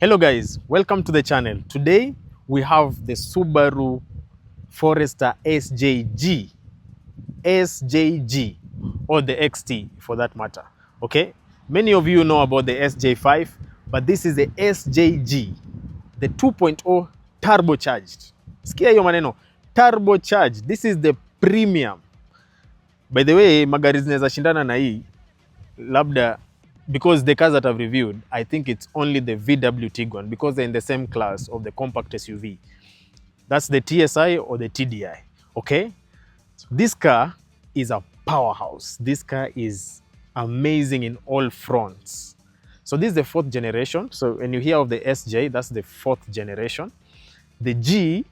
Hello guys, welcome to the channel. Today we have the Subaru Forester SJG or the XT for that matter. Okay, many of you know about the SJ5, but this is the SJG, the 2.0 turbocharged. Sikia hiyo maneno, turbocharged. This is the premium. By the way, magari zinaweza shindana na hii labda, because the cars that I've reviewed, I think it's only the VW Tiguan because they're in the same class of the compact SUV. That's the TSI or the TDI, okay? So this car is a powerhouse. This car is amazing in all fronts. So this is the fourth generation. So when you hear of the SJ, that's the fourth generation. The G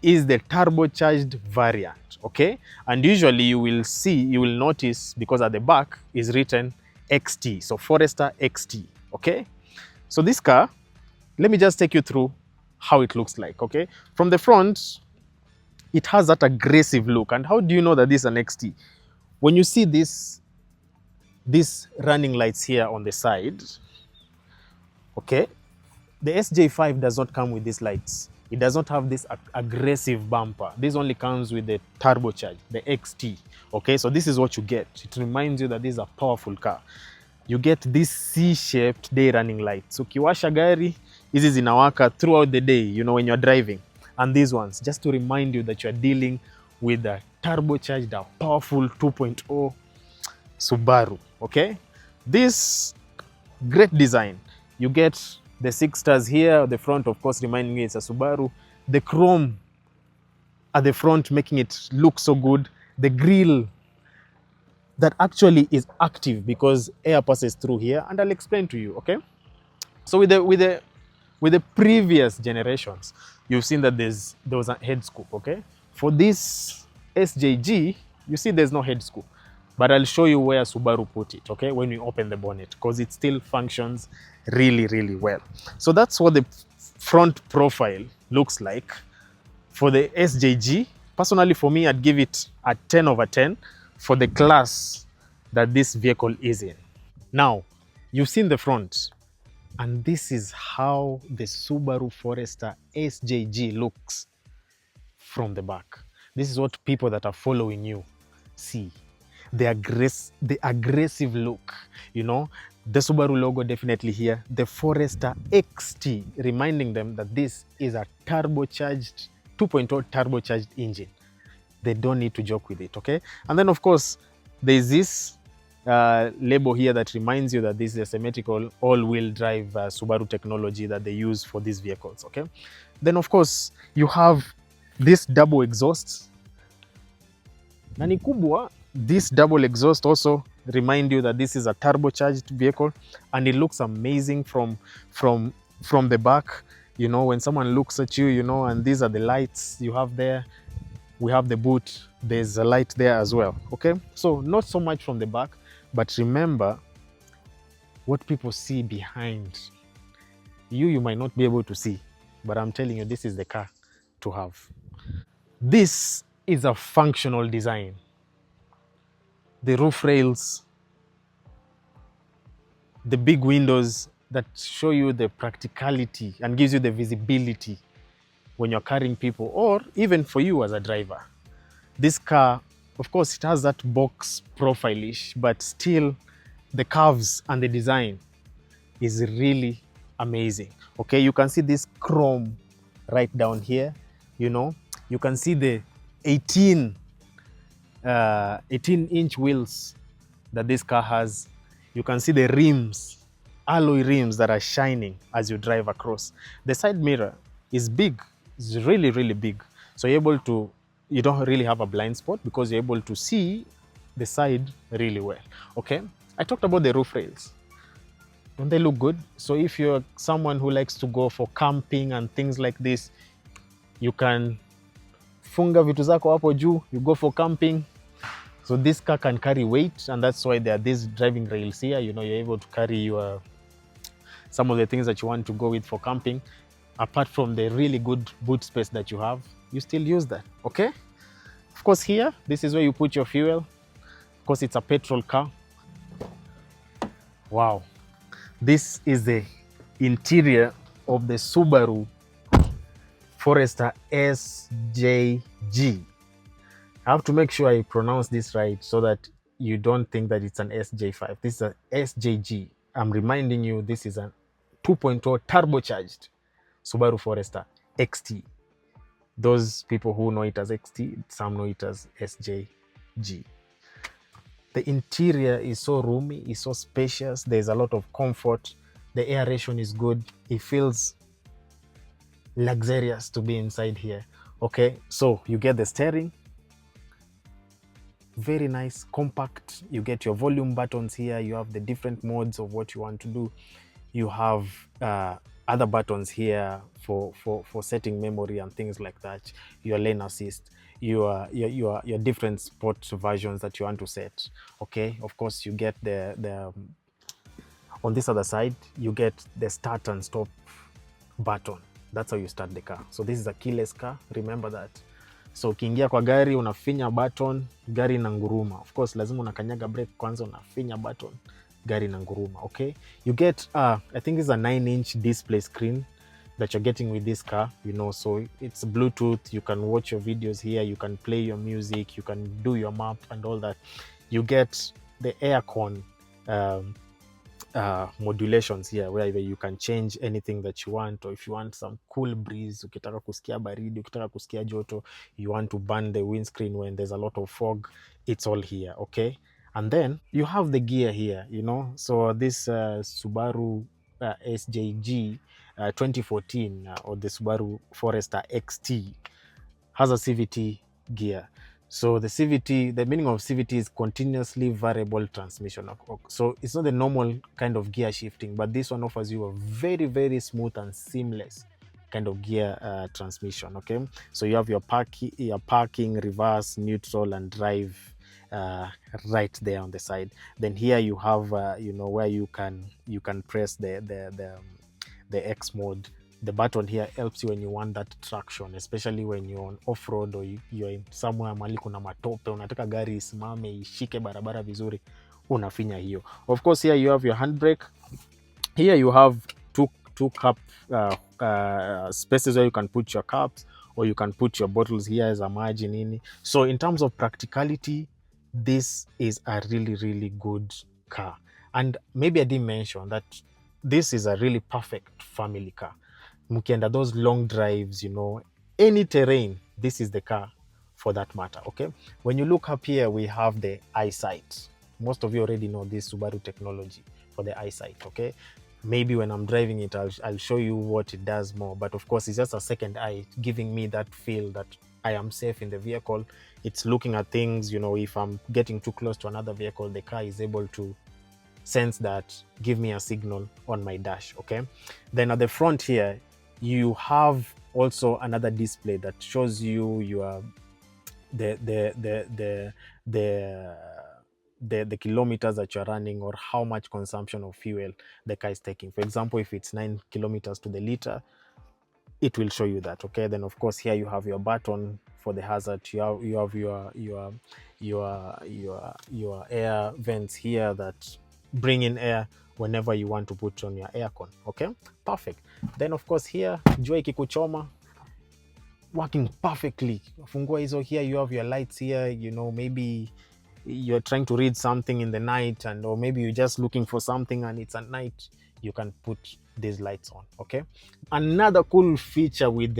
is the turbocharged variant, okay? And usually you will notice, because at the back is written XT, so Forester XT, okay? So this car, let me just take you through how it looks like, okay? From the front, it has that aggressive look. And how do you know that this is an XT? When you see these running lights here on the side, okay? The SJ5 does not come with these lights. It does not have this aggressive bumper. This only comes with the turbocharged, the XT. Okay, so this is what you get. It reminds you that this is a powerful car. You get this C-shaped day running light. So ukiwasha gari, hizi zinawaka throughout the day, you know, when you're driving. And these ones, just to remind you that you're dealing with a turbocharged, a powerful 2.0 Subaru. Okay, this great design. You get the 6 stars here, the front, of course, reminding me it's a Subaru. The chrome at the front making it look so good. The grille that actually is active because air passes through here, and I'll explain to you, okay? So with the previous generations, you've seen that there was a head scoop, okay? For this SJG, you see there's no head scoop. But I'll show you where Subaru put it, okay, when we open the bonnet, because it still functions really, really well. So that's what the front profile looks like for the SJG. Personally, for me, I'd give it a 10 over 10 for the class that this vehicle is in. Now, you've seen the front, and this is how the Subaru Forester SJG looks from the back. This is what people that are following you see. The aggressive look, you know, the Subaru logo definitely here, the Forester XT, reminding them that this is a turbocharged, 2.0 turbocharged engine. They don't need to joke with it, okay? And then, of course, there's this label here that reminds you that this is a symmetrical all-wheel drive Subaru technology that they use for these vehicles, okay? Then, of course, you have this double exhaust. Nani kubwa. This double exhaust also remind you that this is a turbocharged vehicle, and it looks amazing from the back. You know, when someone looks at you, you know, and these are the lights you have there. We have the boot. There's a light there as well. Okay, so not so much from the back, but remember what people see behind. You might not be able to see, but I'm telling you, this is the car to have. This is a functional design. The roof rails, the big windows that show you the practicality and gives you the visibility when you're carrying people, or even for you as a driver. This car, of course, it has that box profile-ish, but still the curves and the design is really amazing. Okay, you can see this chrome right down here, you know. You can see the 18-inch wheels that this car has. You can see the rims, alloy rims that are shining as you drive across. The side mirror is big, it's really, really big. So you don't really have a blind spot because you're able to see the side really well, okay? I talked about the roof rails. Don't they look good? So if you're someone who likes to go for camping and things like this, you can funga vitu zako hapo juu, you go for camping. So this car can carry weight, and that's why there are these driving rails here. You know, you're able to carry some of the things that you want to go with for camping. Apart from the really good boot space that you have, you still use that, okay? Of course, here, this is where you put your fuel. Of course, it's a petrol car. Wow. This is the interior of the Subaru Forester SJG. I have to make sure I pronounce this right so that you don't think that it's an SJ5. This is an SJG. I'm reminding you, this is a 2.0 turbocharged Subaru Forester XT. Those people who know it as XT, some know it as SJG. The interior is so roomy, is so spacious. There's a lot of comfort. The aeration is good. It feels luxurious to be inside here. Okay, so you get the steering. Very nice, compact. You get your volume buttons here. You have the different modes of what you want to do. You have other buttons here for setting memory and things like that. Your lane assist, your different sport versions that you want to set. Okay, of course you get the on this other side you get the start and stop button. That's how you start the car. So this is a keyless car, remember that. So ukiingia kwa gari unafinya button, gari inanguruma. Of course lazima unakanyaga brake kwanza, unafinya button, gari inanguruma. Okay, you get I think it's a 9-inch display screen that you're getting with this car, you know. So it's Bluetooth, you can watch your videos here, you can play your music, you can do your map and all that. You get the aircon modulations here where you can change anything that you want, or if you want some cool breeze, ukitaka kusikia baridi, ukitaka kusikia joto, you want to burn the windscreen when there's a lot of fog, it's all here. Okay, and then you have the gear here, you know. So this Subaru SJG 2014 or the Subaru Forester XT has a CVT gear. So the CVT, the meaning of CVT is continuously variable transmission. So it's not the normal kind of gear shifting, but this one offers you a very, very smooth and seamless kind of gear transmission. Okay, so you have your parking, reverse, neutral, and drive right there on the side. Then here you have you know, where you can press the X mode. The button here helps you when you want that traction, especially when you're on off-road or you're in somewhere mali kuna matope, unataka gari isimame ishike barabara vizuri, unafinya hiyo. Of course here you have your handbrake. Here you have two cup spaces where you can put your cups, or you can put your bottles here as a margin in. So in terms of practicality, this is a really, really good car. And maybe I didn't mention that this is a really perfect family car. Mukienda those long drives, you know, any terrain, this is the car for that matter. Okay, when you look up here, we have the eyesight. Most of you already know this Subaru technology for the eyesight. Okay, maybe when I'm driving it, I'll show you what it does more, but of course it's just a second eye giving me that feel that I am safe in the vehicle. It's looking at things, you know. If I'm getting too close to another vehicle, the car is able to sense that, give me a signal on my dash. Okay, then at the front here you have also another display that shows you your the kilometers that you're running, or how much consumption of fuel the car is taking. For example, if it's 9 kilometers to the liter, it will show you that. Okay, then of course here you have your button for the hazard. You have your air vents here that bring in air whenever you want to put on your aircon. Okay, perfect. Then of course here, jua ikikuchoma, working perfectly. Fungua hizo. Here you have your lights here, you know, maybe you're trying to read something in the night, and or maybe you're just looking for something and it's at night, you can put these lights on. Okay, another cool feature with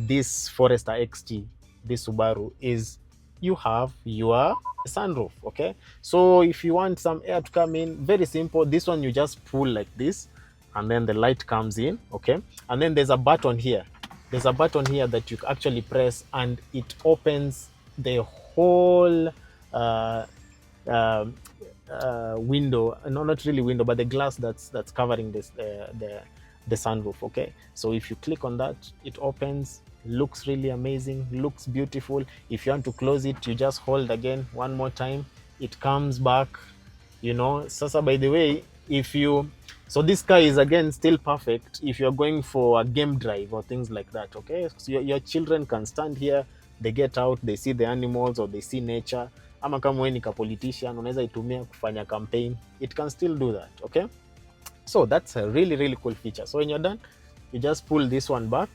this Forester XT, this Subaru, is you have your sunroof. Okay, so if you want some air to come in, very simple. This one you just pull like this, and then the light comes in. Okay, and then there's a button here. There's a button here that you actually press, and it opens the whole window. No, not really window, but the glass that's covering this the sunroof. Okay, so if you click on that, it opens. Looks really amazing, looks beautiful. If you want to close it, you just hold again one more time, it comes back, you know. Sasa, by the way, so this car is again still perfect if you're going for a game drive or things like that. Okay, so your children can stand here, they get out, they see the animals or they see nature. Ama kama wewe ni ka politician, unaweza itumia kufanya campaign, it can still do that. Okay, So that's a really really cool feature. So when you're done, you just pull this one back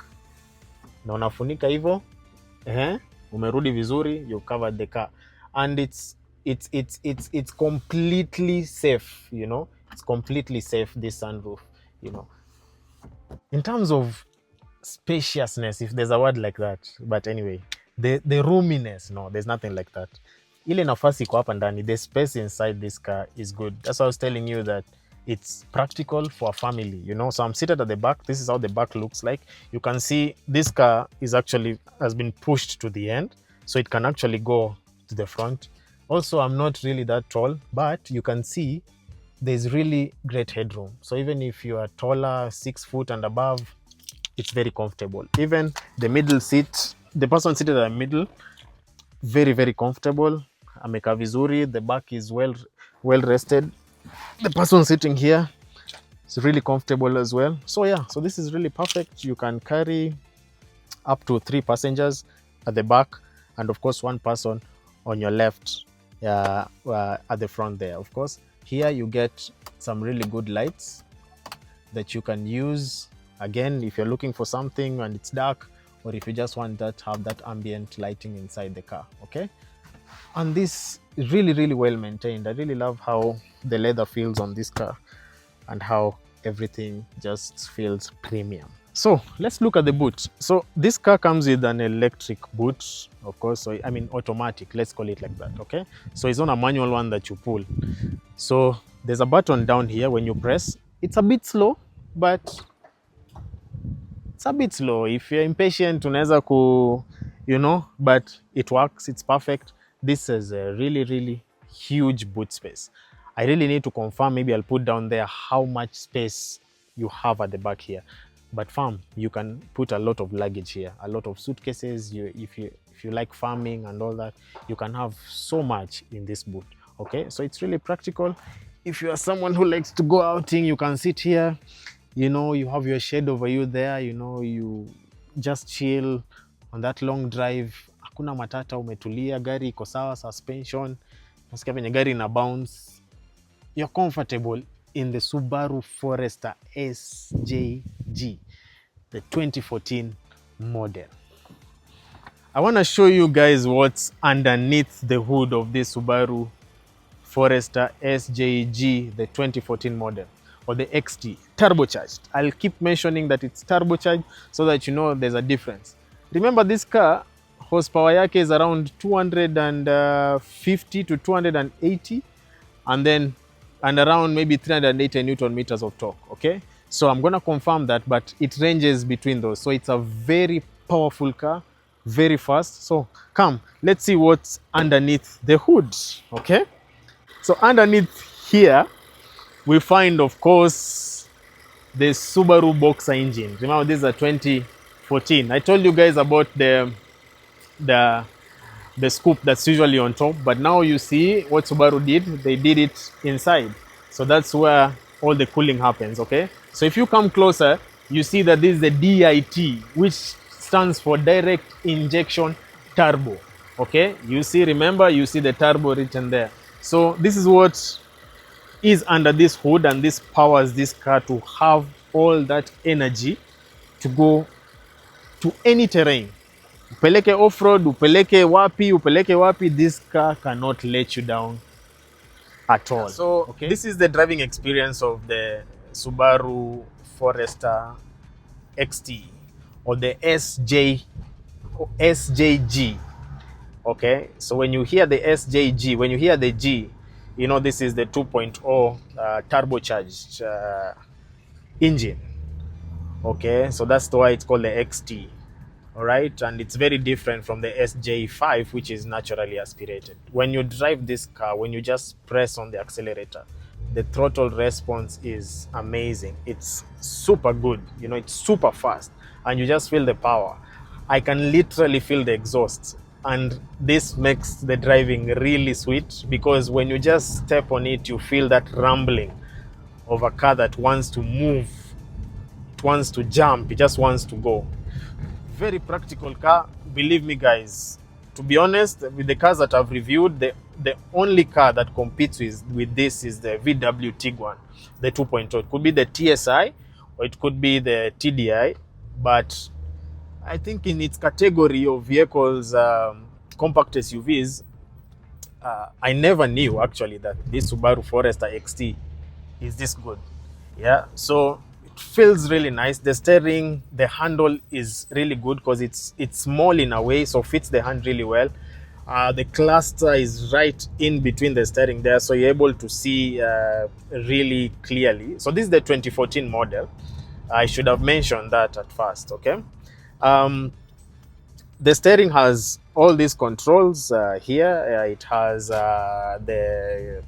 na unafunika hivyo, umerudi vizuri, you covered the car, and it's completely safe, you know. It's completely safe, this sunroof, you know. In terms of spaciousness, if there's a word like that, but anyway, the roominess, no, there's nothing like that. Ile nafasi iko hapa ndani, the space inside this car is good. That's why I was telling you that it's practical for a family, you know. So I'm seated at the back. This is how the back looks like. You can see this car is actually has been pushed to the end, so it can actually go to the front. Also, I'm not really that tall, but you can see there's really great headroom. So even if you are taller, 6 foot and above, it's very comfortable. Even the middle seat, the person seated at the middle, very very comfortable. Ameka vizuri, the back is well rested. The person sitting here is really comfortable as well. So yeah, so this is really perfect. You can carry up to 3 passengers at the back, and of course 1 person on your left at the front there. Of course, here you get some really good lights that you can use again if you're looking for something and it's dark, or if you just want that have that ambient lighting inside the car. Okay, and this is really really well maintained. I really love how the leather feels on this car and how everything just feels premium. So let's look at the boot. So this car comes with an electric boot, of course. So I mean automatic, let's call it like that. Okay, so it's not a manual one that you pull. So there's a button down here. When you press, it's a bit slow, but it's a bit slow. If you're impatient, unaweza ku, you know, but it works. It's perfect. This is a really really huge boot space. I really need to confirm. Maybe I'll put down there how much space you have at the back here. But fam, you can put a lot of luggage here, a lot of suitcases. If you like farming and all that, you can have so much in this boot. Okay, so it's really practical. If you are someone who likes to go outing, you can sit here. You know, you have your shade over you there. You know, you just chill on that long drive. Hakuna matata, umetulia, gari iko sawa, suspension, nasikia venye gari ina bounce. You're comfortable in the Subaru Forester SJG, the 2014 model. I want to show you guys what's underneath the hood of this Subaru Forester SJG, the 2014 model, or the XT, turbocharged. I'll keep mentioning that it's turbocharged so that you know there's a difference. Remember, this car, horsepower yake is around 250 to 280, and around maybe 380 Newton meters of torque. Okay, so I'm gonna confirm that, but it ranges between those. So it's a very powerful car, very fast. So come, let's see what's underneath the hood. Okay, so underneath here we find, of course, the Subaru Boxer engine. Remember, this is a 2014. I told you guys about the scoop that's usually on top, but now you see what Subaru did. They did it inside, so that's where all the cooling happens. Okay, so if you come closer, you see that this is the DIT, which stands for direct injection turbo. Okay, you see, remember, you see the turbo written there. So this is what is under this hood, and this powers this car to have all that energy to go to any terrain. Upeleke off-road, upeleke wapi, this car cannot let you down at all. So okay, this is the driving experience of the Subaru Forester XT, or the SJG. Okay, so when you hear the SJG, when you hear the G, you know this is the 2.0 turbocharged engine. Okay, so that's why it's called the XT. All right, and it's very different from the SJ5, which is naturally aspirated. When you drive this car, when you just press on the accelerator, the throttle response is amazing. It's super good, you know, it's super fast, and you just feel the power. I can literally feel the exhaust, and this makes the driving really sweet, because when you just step on it, you feel that rumbling of a car that wants to move, it wants to jump, it just wants to go. Very practical car, believe me guys. To be honest, with the cars that I've reviewed, the only car that competes with this is the VW Tiguan, the 2.0. It could be the TSI or it could be the TDI, but I think in its category of vehicles, compact SUVs, I never knew actually that this Subaru Forester XT is this good. Yeah, so it feels really nice. The steering, the handle is really good because it's small in a way, so fits the hand really well. The cluster is right in between the steering there, so you're able to see really clearly. So this is the 2014 model. I should have mentioned that at first. Okay. Um, the steering has all these controls here. It has the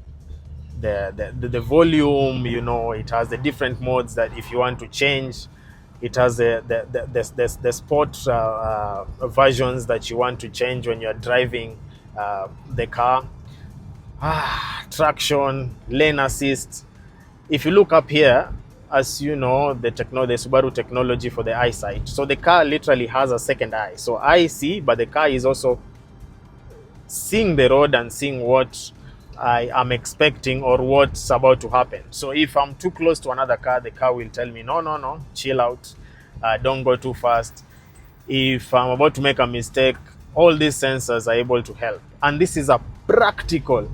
volume, you know, it has the different modes that if you want to change. It has the sport versions that you want to change when you're driving the car. Traction, lane assist. If you look up here, as you know, the Subaru technology for the eyesight. So the car literally has a second eye. So I see, but the car is also seeing the road and seeing what I am expecting or what's about to happen. So if I'm too close to another car, the car will tell me, no, no, no, chill out, don't go too fast. If I'm about to make a mistake, all these sensors are able to help. And this is a practical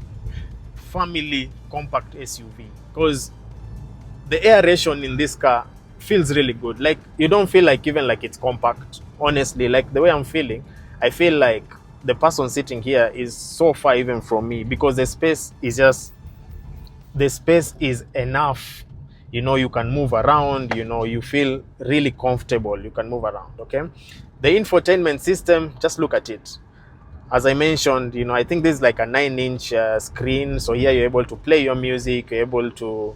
family compact SUV because the aeration in this car feels really good. Like, you don't feel like even like it's compact. Honestly, like the way I'm feeling, I feel like the person sitting here is so far even from me because the space is enough. You know, you can move around, you know, you feel really comfortable. You can move around, okay? The infotainment system, just look at it. As I mentioned, you know, I think this is like a 9-inch screen. So here you're able to play your music, you're able to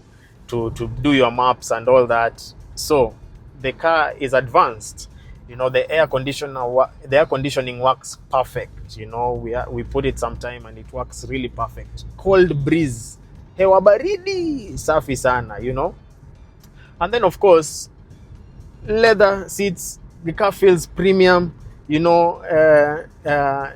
do your maps and all that. So the car is advanced. You know, the air conditioning works perfect. You know, we put it sometime and it works really perfect. Cold breeze, hewa baridi, safi sana, you know. And then of course, leather seats. The car feels premium. You know,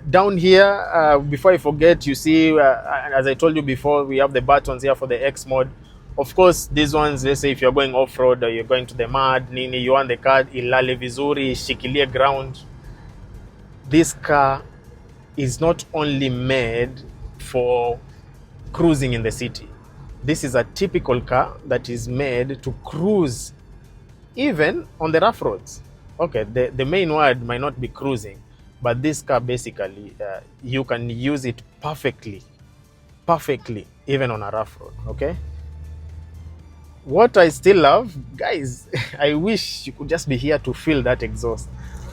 down here, before I forget, you see, as I told you before, we have the buttons here for the X mode. Of course, these ones, let's say if you're going off-road or you're going to the mud, nini, you want the car ilale vizuri, shikilie ground. This car is not only made for cruising in the city. This is a typical car that is made to cruise even on the rough roads. Okay, the main word might not be cruising, but this car basically, you can use it perfectly, even on a rough road, okay? What I still love, guys, I wish you could just be here to feel that exhaust,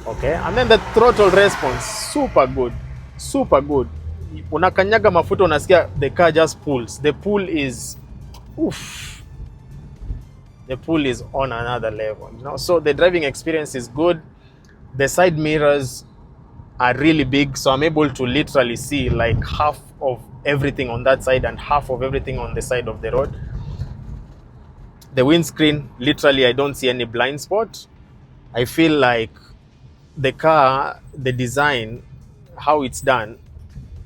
okay? And then the throttle response, super good, super good. Unakanyaga mafuta, unasikia the car just pulls. The pull is, oof. The pull is on another level, you know. So the driving experience is good. The side mirrors are really big, so I'm able to literally see like half of everything on that side and half of everything on the side of the road. The windscreen, literally I don't see any blind spot. I feel like the car, the design, how it's done,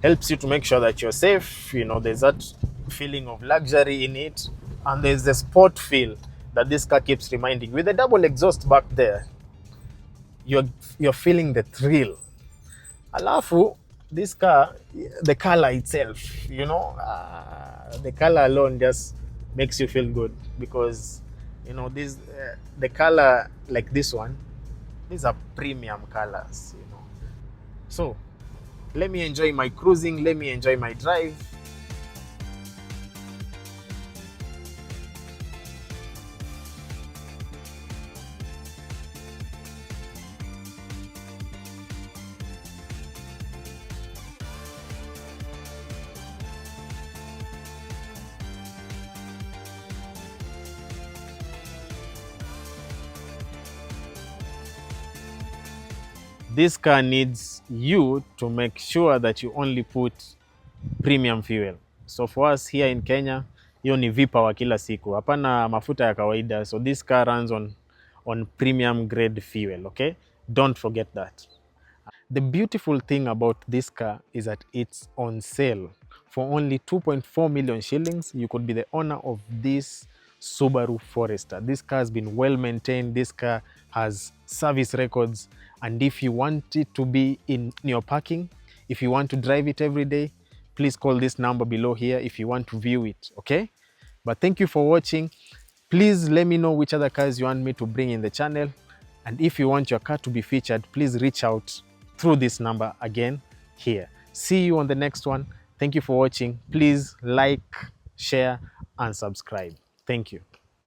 helps you to make sure that you're safe. You know, there's that feeling of luxury in it, and there's the sport feel that this car keeps reminding. With the double exhaust back there, you're feeling the thrill. Alafu, this car, the color itself, you know, the color alone just makes you feel good because, you know, this the color like this one, these are premium colors, you know. So let me enjoy my cruising, let me enjoy my drive. This car needs you to make sure that you only put premium fuel. So for us here in Kenya, hiyo ni vipa wa kila siku. Hapana mafuta ya kawaida. So this car runs on premium grade fuel, okay? Don't forget that. The beautiful thing about this car is that it's on sale for only 2.4 million shillings, you could be the owner of this Subaru Forester. This car has been well maintained. This car has service records. And if you want it to be in your parking, if you want to drive it every day, please call this number below here if you want to view it, okay? But thank you for watching. Please let me know which other cars you want me to bring in the channel. And if you want your car to be featured, please reach out through this number again here. See you on the next one. Thank you for watching. Please like, share, and subscribe. Thank you.